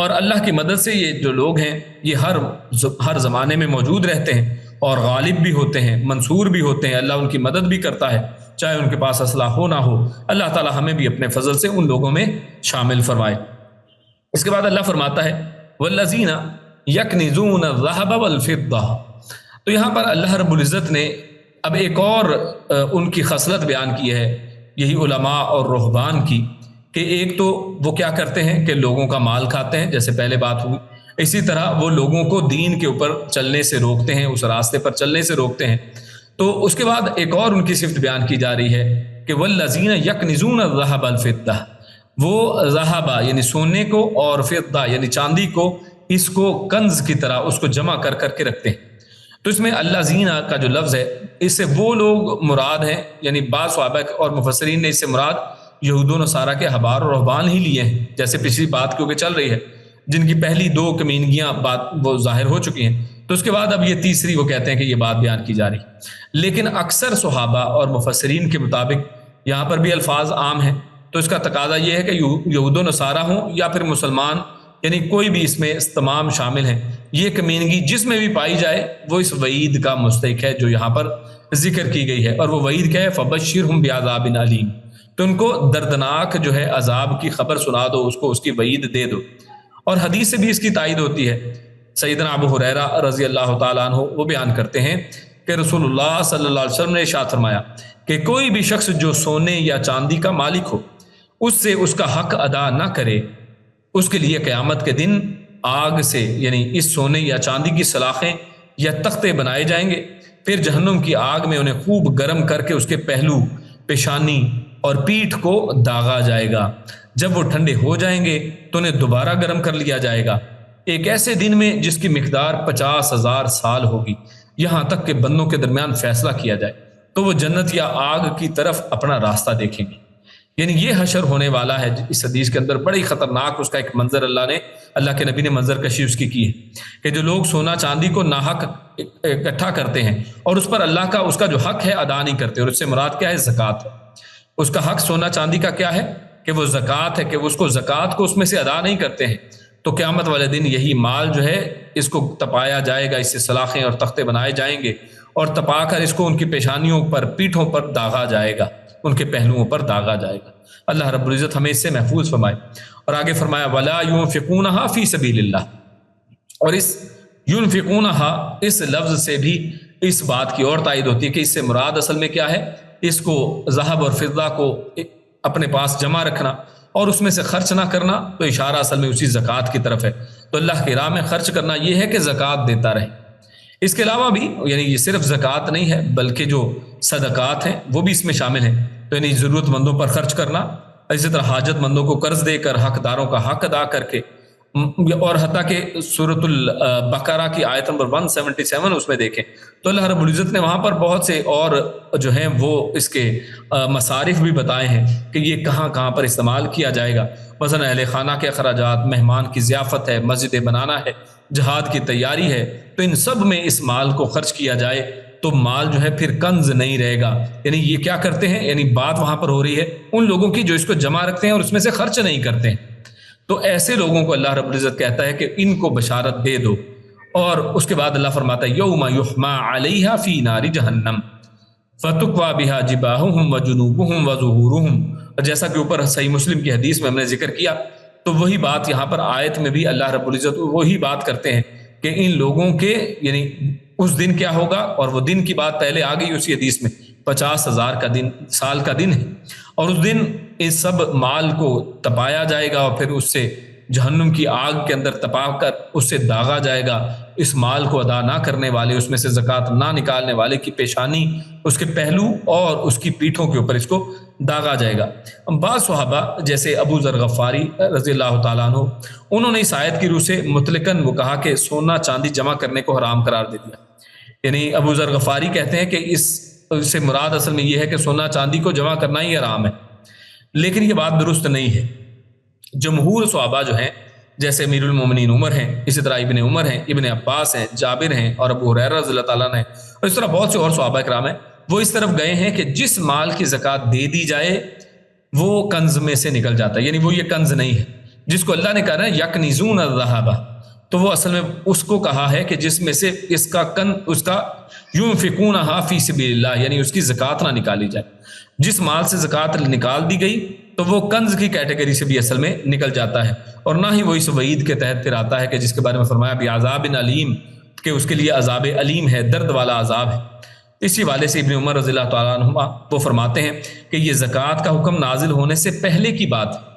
اور اللہ کی مدد سے یہ جو لوگ ہیں یہ ہر زمانے میں موجود رہتے ہیں اور غالب بھی ہوتے ہیں، منصور بھی ہوتے ہیں، اللہ ان کی مدد بھی کرتا ہے چاہے ان کے پاس اسلحہ ہو نہ ہو۔ اللہ تعالی ہمیں بھی اپنے فضل سے ان لوگوں میں شامل فرمائے۔ اس کے بعد اللہ فرماتا ہے والذین یکنزون الذھب والفضہ۔ تو یہاں پر اللہ رب العزت نے اب ایک اور ان کی خصلت بیان کی ہے، یہی علماء اور رہبان کی، کہ ایک تو وہ کیا کرتے ہیں کہ لوگوں کا مال کھاتے ہیں، جیسے پہلے بات ہوئی، اسی طرح وہ لوگوں کو دین کے اوپر چلنے سے روکتے ہیں، اس راستے پر چلنے سے روکتے ہیں۔ تو اس کے بعد ایک اور ان کی صفت بیان کی جا رہی ہے کہ والذین یکنزون الذھب والفضہ، وہ ذہبہ یعنی سونے کو اور فضہ یعنی چاندی کو، اس کو کنز کی طرح اس کو جمع کر کر کے رکھتے ہیں۔ تو اس میں اللہ زینہ کا جو لفظ ہے اس سے وہ لوگ مراد ہیں، یعنی بعض صحابہ اور مفسرین نے اس سے مراد یہود و نصارہ کے احبار اور رہبان ہی لیے ہیں، جیسے پچھلی بات کیونکہ چل رہی ہے، جن کی پہلی دو کمینگیاں بات وہ ظاہر ہو چکی ہیں، تو اس کے بعد اب یہ تیسری وہ کہتے ہیں کہ یہ بات بیان کی جا رہی ہے۔ لیکن اکثر صحابہ اور مفسرین کے مطابق یہاں پر بھی الفاظ عام ہیں، تو اس کا تقاضا یہ ہے کہ یہود و نصارہ ہوں یا پھر مسلمان، یعنی کوئی بھی اس میں تمام شامل ہیں۔ یہ کمینگی جس میں بھی پائی جائے وہ اس وعید کا مستحق ہے جو یہاں پر ذکر کی گئی ہے، اور وہ وعید کیا ہے؟ فبشرہم بعذاب علیم، تو ان کو دردناک جو ہے عذاب کی خبر سنا دو، اس کو اس کی وعید دے دو۔ اور حدیث سے بھی اس کی تائید ہوتی ہے، سیدنا ابو ہریرہ رضی اللہ تعالیٰ عنہ وہ بیان کرتے ہیں کہ رسول اللہ صلی اللہ علیہ وسلم نے ارشاد فرمایا کہ کوئی بھی شخص جو سونے یا چاندی کا مالک ہو اس سے اس کا حق ادا نہ کرے، اس کے لیے قیامت کے دن آگ سے یعنی اس سونے یا چاندی کی سلاخیں یا تختے بنائے جائیں گے، پھر جہنم کی آگ میں انہیں خوب گرم کر کے اس کے پہلو، پیشانی اور پیٹھ کو داغا جائے گا۔ جب وہ ٹھنڈے ہو جائیں گے تو انہیں دوبارہ گرم کر لیا جائے گا، ایک ایسے دن میں جس کی مقدار 50,000 سال ہوگی، یہاں تک کہ بندوں کے درمیان فیصلہ کیا جائے تو وہ جنت یا آگ کی طرف اپنا راستہ دیکھیں گے۔ یعنی یہ حشر ہونے والا ہے۔ اس حدیث کے اندر بڑی خطرناک اس کا ایک منظر اللہ کے نبی نے منظر کشی اس کی ہے کہ جو لوگ سونا چاندی کو ناحق اکٹھا کرتے ہیں اور اس پر اللہ کا اس کا جو حق ہے ادا نہیں کرتے، اور اس سے مراد کیا ہے؟ زکوٰۃ ہے۔ اس کا حق سونا چاندی کا کیا ہے کہ وہ زکوٰۃ ہے، کہ وہ اس کو زکوٰۃ کو اس میں سے ادا نہیں کرتے ہیں، تو قیامت والے دن یہی مال جو ہے اس کو تپایا جائے گا، اس سے سلاخیں اور تختے بنائے جائیں گے، اور تپا کر اس کو ان کی پیشانیوں پر، پیٹھوں پر داغا جائے گا، ان کے پہلوؤں پر داغا جائے گا۔ اللہ رب العزت ہمیں اس سے محفوظ فرمائے۔ اور آگے فرمایا وَلَا يُنْفِقُونَهَا فِي سَبِيلِ اللَّهِ، اور اس يُنْفِقُونَهَا اس لفظ سے بھی اس بات کی اور تائید ہوتی ہے کہ اس سے مراد اصل میں کیا ہے؟ اس کو ذہب اور فضہ کو اپنے پاس جمع رکھنا اور اس میں سے خرچ نہ کرنا، تو اشارہ اصل میں اسی زکوٰۃ کی طرف ہے۔ تو اللہ کی راہ میں خرچ کرنا یہ ہے کہ زکوٰۃ دیتا رہے۔ اس کے علاوہ بھی یعنی یہ صرف زکوٰۃ نہیں ہے بلکہ جو صدقات ہیں وہ بھی اس میں شامل ہیں، تو یعنی ضرورت مندوں پر خرچ کرنا، اسی طرح حاجت مندوں کو قرض دے کر حقداروں کا حق ادا کر کے، اور حتیٰ کہ سورۃ البقرہ کی آیت نمبر 177 اس میں دیکھیں تو اللہ رب العزت نے وہاں پر بہت سے اور جو ہیں وہ اس کے مصارف بھی بتائے ہیں کہ یہ کہاں کہاں پر استعمال کیا جائے گا۔ مثلا اہل خانہ کے اخراجات، مہمان کی ضیافت ہے، مسجدیں بنانا ہے، جہاد کی تیاری ہے، تو ان سب میں اس مال کو خرچ کیا جائے تو مال جو ہے پھر کنز نہیں رہے گا۔ یعنی یہ کیا کرتے ہیں؟ یعنی بات وہاں پر ہو رہی ہے ان لوگوں کی جو اس کو جمع رکھتے ہیں اور اس میں سے خرچ نہیں کرتے ہیں، تو ایسے لوگوں کو اللہ رب العزت کہتا ہے کہ ان کو بشارت دے دو۔ اور اس کے بعد اللہ فرماتا ہے یوم یحما علیہا فی نار جہنم فتکوی بہا جباہہم وجنوبہم وظہورہم، اور جیسا کہ اوپر صحیح مسلم کی حدیث میں ہم نے ذکر کیا، تو وہی بات یہاں پر آیت میں بھی اللہ رب العزت وہی بات کرتے ہیں کہ ان لوگوں کے یعنی اس دن کیا ہوگا، اور وہ دن کی بات پہلے آ گئی اسی حدیث میں، 50,000 کا دن، سال کا دن ہے، اور اس دن اس سب مال کو تپایا جائے گا اور پھر اس سے جہنم کی آگ کے اندر تپا کر اس سے داغا جائے گا۔ اس مال کو ادا نہ کرنے والے، اس میں سے زکوٰۃ نہ نکالنے والے کی پیشانی، اس کے پہلو اور اس کی پیٹھوں کے اوپر اس کو داغا جائے گا۔ بعض صحابہ جیسے ابو ذر غفاری رضی اللہ تعالیٰ عنہ، انہوں نے اس آیت کی روح سے مطلقاً وہ کہا کہ سونا چاندی جمع کرنے کو حرام قرار دے دیا۔ یعنی ابو ذر غفاری کہتے ہیں کہ اس سے مراد اصل میں یہ ہے کہ سونا چاندی کو جمع کرنا ہی حرام ہے، لیکن یہ بات درست نہیں ہے۔ جمہور صحابہ جو ہیں جیسے امیر المومنین عمر ہیں، اسی طرح ابن عمر ہیں، ابن عباس ہیں، جابر ہیں اور ابو ہریرہ رضی اللہ تعالیٰ نے، اور اس طرح بہت سے اور صحابہ کرام ہیں، وہ اس طرف گئے ہیں کہ جس مال کی زکوٰۃ دے دی جائے وہ کنز میں سے نکل جاتا ہے، یعنی وہ یہ کنز نہیں ہے۔ جس کو اللہ نے کہا نا یکنزون الذھب، تو وہ اصل میں اس کو کہا ہے کہ جس میں سے اس کا ينفقونها فی سبیل اللہ، یعنی اس کی زکوٰۃ نہ نکالی جائے. جس مال سے زکوٰۃ نکال دی گئی تو وہ کنز کی کیٹیگری سے بھی اصل میں نکل جاتا ہے، اور نہ ہی وہ اس وعید کے تحت پھر آتا ہے کہ جس کے بارے میں فرمایا بعذاب علیم، کہ اس کے لیے عذاب علیم ہے، درد والا عذاب ہے. اسی والے سے ابن عمر رضی اللہ تعالیٰ عنہما وہ فرماتے ہیں کہ یہ زکوٰۃ کا حکم نازل ہونے سے پہلے کی بات ہے.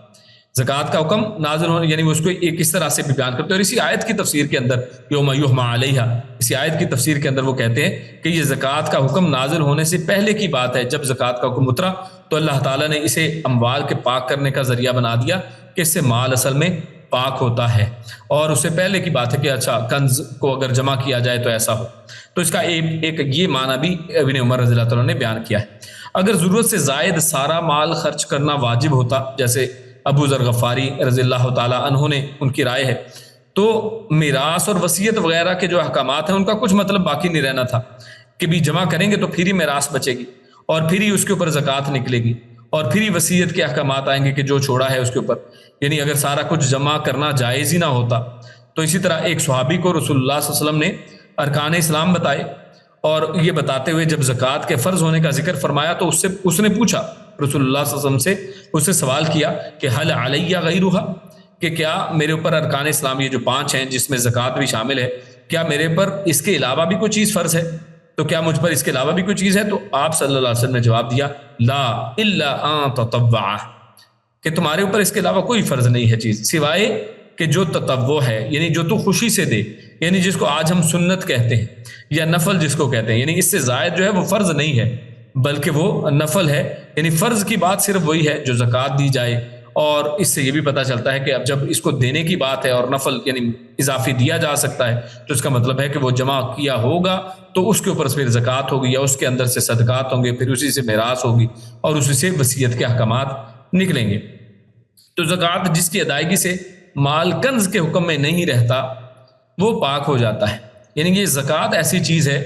زکوٰۃ کا حکم نازل ہونے یعنی وہ اس کو ایک اس طرح سے بھی بیان کرتے ہیں. اور اسی آیت کی تفسیر کے اندر یوم یحمى علیہ، اسی آیت کی تفسیر کے اندر وہ کہتے ہیں کہ یہ زکوٰۃ کا حکم نازل ہونے سے پہلے کی بات ہے. جب زکوٰۃ کا حکم اترا تو اللہ تعالیٰ نے اسے اموال کے پاک کرنے کا ذریعہ بنا دیا کہ اس سے مال اصل میں پاک ہوتا ہے. اور اس سے پہلے کی بات ہے کہ اچھا کنز کو اگر جمع کیا جائے تو ایسا ہو. تو اس کا ایک یہ معنی بھی ابن عمر رضی اللہ تعالیٰ نے بیان کیا ہے. اگر ضرورت سے زائد سارا مال خرچ کرنا واجب ہوتا، جیسے ابو ذر غفاری رضی اللہ تعالیٰ عنہ نے ان کی رائے ہے، تو میراث اور وصیت وغیرہ کے جو احکامات ہیں ان کا کچھ مطلب باقی نہیں رہنا تھا کہ بھی جمع کریں گے تو پھر ہی میراث بچے گی، اور پھر ہی اس کے اوپر زکوٰۃ نکلے گی، اور پھر ہی وصیت کے احکامات آئیں گے کہ جو چھوڑا ہے اس کے اوپر. یعنی اگر سارا کچھ جمع کرنا جائز ہی نہ ہوتا. تو اسی طرح ایک صحابی کو رسول اللہ صلی اللہ علیہ وسلم نے ارکان اسلام بتائے، اور یہ بتاتے ہوئے جب زکوٰۃ کے فرض ہونے کا ذکر فرمایا تو اس نے پوچھا رسول اللہ صلی اللہ علیہ وسلم سے، اس سے سوال کیا کہ حل علیہ غیرہا، کہ کیا میرے اوپر ارکان اسلام یہ جو 5 ہیں جس میں زکوٰۃ بھی شامل ہے، کیا میرے پر اس کے علاوہ بھی کوئی چیز فرض ہے؟ تو کیا مجھ پر اس کے علاوہ بھی کوئی چیز ہے؟ تو آپ صلی اللہ علیہ وسلم نے جواب دیا لا الا ان تطوع، کہ تمہارے اوپر اس کے علاوہ کوئی فرض نہیں ہے چیز سوائے کہ جو تطوع ہے، یعنی جو تو خوشی سے دے، یعنی جس کو آج ہم سنت کہتے ہیں یا نفل جس کو کہتے ہیں، یعنی اس سے زائد جو ہے وہ فرض نہیں ہے بلکہ وہ نفل ہے. یعنی فرض کی بات صرف وہی ہے جو زکوٰۃ دی جائے. اور اس سے یہ بھی پتہ چلتا ہے کہ اب جب اس کو دینے کی بات ہے اور نفل یعنی اضافی دیا جا سکتا ہے تو اس کا مطلب ہے کہ وہ جمع کیا ہوگا تو اس کے اوپر پھر زکوٰۃ ہوگی، یا اس کے اندر سے صدقات ہوں گے، پھر اسی سے میراث ہوگی، اور اسی سے وصیت کے احکامات نکلیں گے. تو زکوٰۃ جس کی ادائیگی سے مال کنز کے حکم میں نہیں رہتا وہ پاک ہو جاتا ہے. یعنی یہ زکوٰۃ ایسی چیز ہے،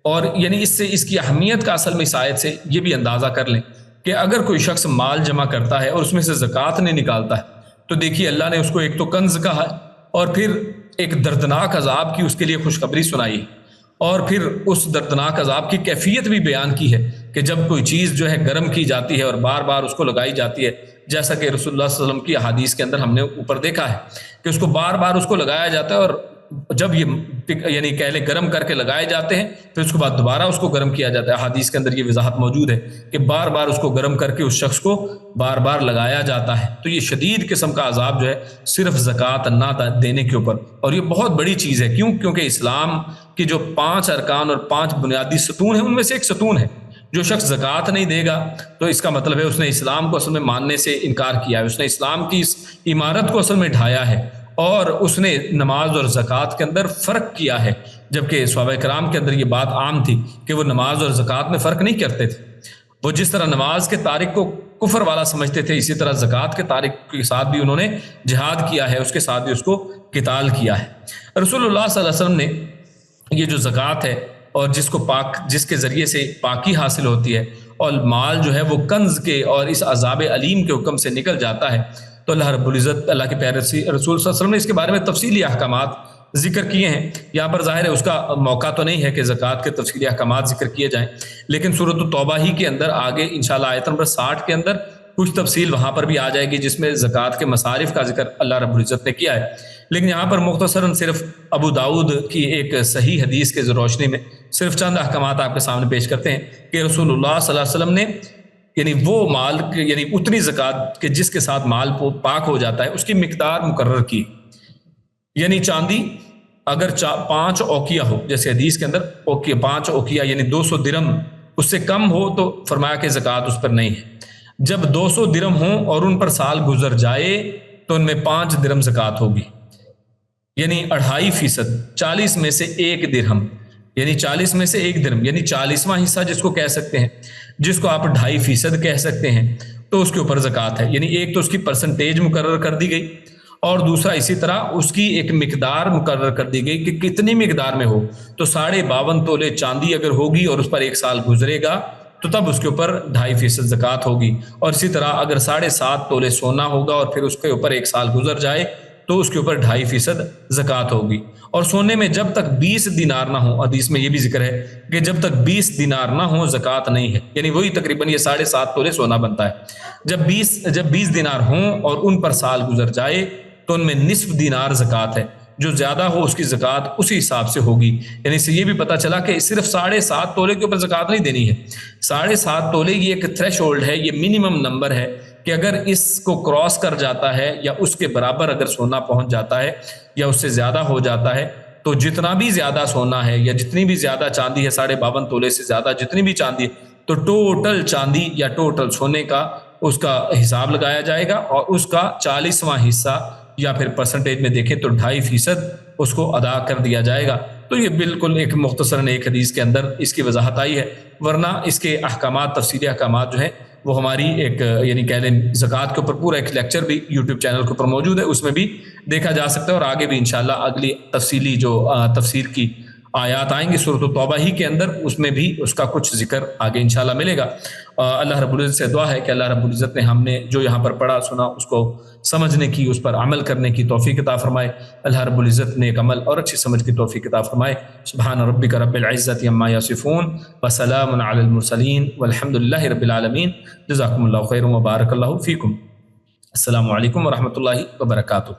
اور یعنی اس کی اہمیت کا اصل میں اس آیت سے یہ بھی اندازہ کر لیں کہ اگر کوئی شخص مال جمع کرتا ہے اور اس میں سے زکوٰۃ نہیں نکالتا ہے تو دیکھیے اللہ نے اس کو ایک تو کنز کہا ہے، اور پھر ایک دردناک عذاب کی اس کے لیے خوشخبری سنائی، اور پھر اس دردناک عذاب کی کیفیت بھی بیان کی ہے کہ جب کوئی چیز جو ہے گرم کی جاتی ہے اور بار بار اس کو لگائی جاتی ہے، جیسا کہ رسول اللہ صلی اللہ علیہ وسلم کی احادیث کے اندر ہم نے اوپر دیکھا ہے کہ اس کو بار بار اس کو لگایا جاتا ہے، اور جب یہ یعنی کہہ لیں گرم کر کے لگائے جاتے ہیں پھر اس کے بعد دوبارہ اس کو گرم کیا جاتا ہے. احادیث کے اندر یہ وضاحت موجود ہے کہ بار بار اس کو گرم کر کے اس شخص کو بار بار لگایا جاتا ہے. تو یہ شدید قسم کا عذاب جو ہے صرف زکوٰۃ نہ دینے کے اوپر، اور یہ بہت بڑی چیز ہے. کیونکہ اسلام کی جو 5 ارکان اور 5 بنیادی ستون ہیں ان میں سے ایک ستون ہے. جو شخص زکوٰۃ نہیں دے گا تو اس کا مطلب ہے اس نے اسلام کو اصل میں ماننے سے انکار کیا ہے، اس نے اسلام کی اس عمارت کو اصل میں ڈھایا ہے، اور اس نے نماز اور زکوٰۃ کے اندر فرق کیا ہے. جبکہ صحابہ کرام کے اندر یہ بات عام تھی کہ وہ نماز اور زکوٰۃ میں فرق نہیں کرتے تھے. وہ جس طرح نماز کے تارک کو کفر والا سمجھتے تھے، اسی طرح زکوٰۃ کے تارک کے ساتھ بھی انہوں نے جہاد کیا ہے، اس کے ساتھ بھی اس کو قتال کیا ہے. رسول اللہ صلی اللہ علیہ وسلم نے یہ جو زکوٰۃ ہے اور جس کے ذریعے سے پاکی حاصل ہوتی ہے اور مال جو ہے وہ کنز کے اور اس عذاب علیم کے حکم سے نکل جاتا ہے، تو اللہ رب العزت اللہ کے پیارے رسول صلی اللہ علیہ وسلم نے اس کے بارے میں تفصیلی احکامات ذکر کیے ہیں. یہاں پر ظاہر ہے اس کا موقع تو نہیں ہے کہ زکوٰۃ کے تفصیلی احکامات ذکر کیے جائیں، لیکن سورۃ التوبہ ہی کے اندر آگے انشاءاللہ آیت نمبر 60 کے اندر کچھ تفصیل وہاں پر بھی آ جائے گی جس میں زکوٰۃ کے مصارف کا ذکر اللہ رب العزت نے کیا ہے. لیکن یہاں پر مختصراً صرف ابو داؤد کی ایک صحیح حدیث کے روشنی میں صرف چند احکامات آپ کے سامنے پیش کرتے ہیں کہ رسول اللہ صلی اللہ علیہ وسلم نے یعنی وہ مال یعنی اتنی زکوٰۃ کہ جس کے ساتھ مال پاک ہو جاتا ہے اس کی مقدار مقرر کی. یعنی چاندی اگر 5 اوقیہ ہو، جیسے حدیث کے اندر 5 اوقیہ یعنی 200 درہم، اس سے کم ہو تو فرمایا کہ زکوٰۃ اس پر نہیں ہے. جب 200 درہم ہوں اور ان پر سال گزر جائے تو ان میں 5 درہم زکوٰۃ ہوگی، یعنی 2.5%، 40 میں سے 1 درہم، یعنی 40 میں سے 1 درہم یعنی 40واں حصہ جس کو کہہ سکتے ہیں، جس کو آپ 2.5% کہہ سکتے ہیں، تو اس کے اوپر زکوٰۃ ہے. یعنی ایک تو اس کی پرسنٹیج مقرر کر دی گئی، اور دوسرا اسی طرح اس کی ایک مقدار مقرر کر دی گئی کہ کتنی مقدار میں ہو. تو 52.5 تولے چاندی اگر ہوگی اور اس پر 1 سال گزرے گا تو تب اس کے اوپر 2.5% زکوٰۃ ہوگی. اور اسی طرح اگر 7.5 تولے سونا ہوگا اور پھر اس کے اوپر 1 سال گزر جائے تو اس کے اوپر 2.5% زکوٰۃ ہوگی. اور سونے میں جب تک 20 دینار نہ ہو، حدیث میں یہ بھی ذکر ہے کہ جب تک 20 دینار نہ ہو زکوٰۃ نہیں ہے، یعنی وہی تقریباً یہ 7.5 تولے سونا بنتا ہے. جب 20 دینار ہوں اور ان پر سال گزر جائے تو ان میں نصف دینار زکوٰۃ ہے، جو زیادہ ہو اس کی زکوٰۃ اسی حساب سے ہوگی. یعنی اس سے یہ بھی پتہ چلا کہ صرف 7.5 تولے کے اوپر زکوٰۃ نہیں دینی ہے. 7.5 تولے یہ ایک تھریش ہولڈ ہے، یہ منیمم نمبر ہے کہ اگر اس کو کراس کر جاتا ہے یا اس کے برابر اگر سونا پہنچ جاتا ہے یا اس سے زیادہ ہو جاتا ہے تو جتنا بھی زیادہ سونا ہے یا جتنی بھی زیادہ چاندی ہے، 52.5 تولے سے زیادہ جتنی بھی چاندی ہے، تو ٹوٹل چاندی یا ٹوٹل سونے کا اس کا حساب لگایا جائے گا اور اس کا 40واں حصہ یا پھر پرسنٹیج میں دیکھیں تو 2.5% اس کو ادا کر دیا جائے گا. تو یہ بالکل ایک مختصراً ایک حدیث کے اندر اس کی وضاحت آئی ہے. ورنہ اس کے احکامات، تفصیلی احکامات جو ہیں وہ ہماری ایک یعنی کہہ لیں زکوٰۃ کے اوپر پورا ایک لیکچر بھی یوٹیوب چینل کے اوپر موجود ہے، اس میں بھی دیکھا جا سکتا ہے. اور آگے بھی انشاءاللہ اگلی تفصیلی جو تفسیر کی آیات آئیں گی سورۃ التوبہ ہی کے اندر، اس میں بھی اس کا کچھ ذکر آگے انشاءاللہ ملے گا. اللہ رب العزت سے دعا ہے کہ اللہ رب العزت نے ہم نے جو یہاں پر پڑھا سنا اس کو سمجھنے کی، اس پر عمل کرنے کی توفیق عطا فرمائے. اللہ رب العزت نے ایک عمل اور اچھی سمجھ کی توفیق عطا فرمائے. سبحان ربک رب العزت عما یصفون وسلام علی المرسلین والحمد للہ رب العالمین. جزاکم اللہ خیر وبارک اللہ فیکم. السلام علیکم ورحمۃ اللہ وبرکاتہ.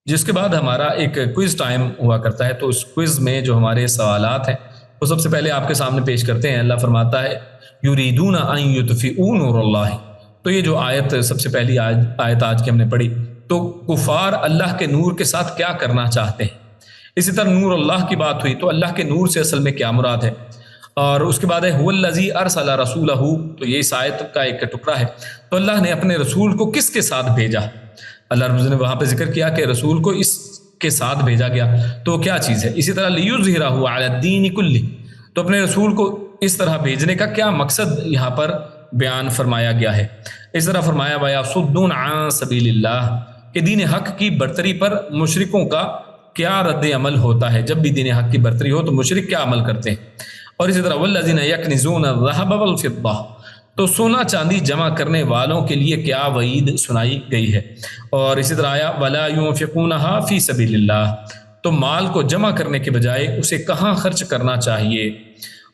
جس کے بعد ہمارا ایک کوئز ٹائم ہوا کرتا ہے، تو اس کوئز میں جو ہمارے سوالات ہیں وہ سب سے پہلے آپ کے سامنے پیش کرتے ہیں. اللہ فرماتا ہے یریدون ان یطفئوا نور اللہ. تو یہ جو آیت سب سے پہلی آیت آج کی ہم نے پڑھی، تو کفار اللہ کے نور کے ساتھ کیا کرنا چاہتے ہیں. اسی طرح نور اللہ کی بات ہوئی تو اللہ کے نور سے اصل میں کیا مراد ہے. اور اس کے بعد ہے هو الذی ارسل رسولہ، تو یہ اس آیت کا ایک ٹکڑا ہے. تو اللہ نے اپنے رسول کو کس کے ساتھ بھیجا. اللہ رب العزت نے وہاں پہ ذکر کیا کہ رسول کو اس کے ساتھ بھیجا گیا، تو کیا چیز ہے. اسی طرح لیظہرہ علی الدین کلہ، تو اپنے رسول کو اس طرح بھیجنے کا کیا مقصد یہاں پر بیان فرمایا گیا ہے. اس طرح فرمایا وَيَصُدُّونَ عَن سَبِيلِ اللَّهِ کہ دین حق کی برتری پر مشرکوں کا کیا رد عمل ہوتا ہے. جب بھی دین حق کی برتری ہو تو مشرک کیا عمل کرتے ہیں. اور اسی طرح وَالَّذِينَ يَكْنِزُونَ الذَّهَبَ وَالْفِضَّةَ، تو سونا چاندی جمع کرنے والوں کے لیے کیا وعید سنائی گئی ہے. اور اسی طرح آیا وَلَا يُنْفِقُونَهَا فِي سَبِيلِ اللَّهِ، تو مال کو جمع کرنے کے بجائے اسے کہاں خرچ کرنا چاہیے.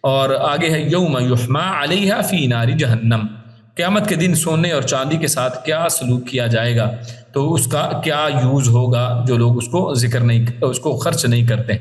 اور آگے ہے یوم یحمى علیہا فی نار جہنم، قیامت کے دن سونے اور چاندی کے ساتھ کیا سلوک کیا جائے گا، تو اس کا کیا یوز ہوگا جو لوگ اس کو ذکر نہیں، اس کو خرچ نہیں کرتے.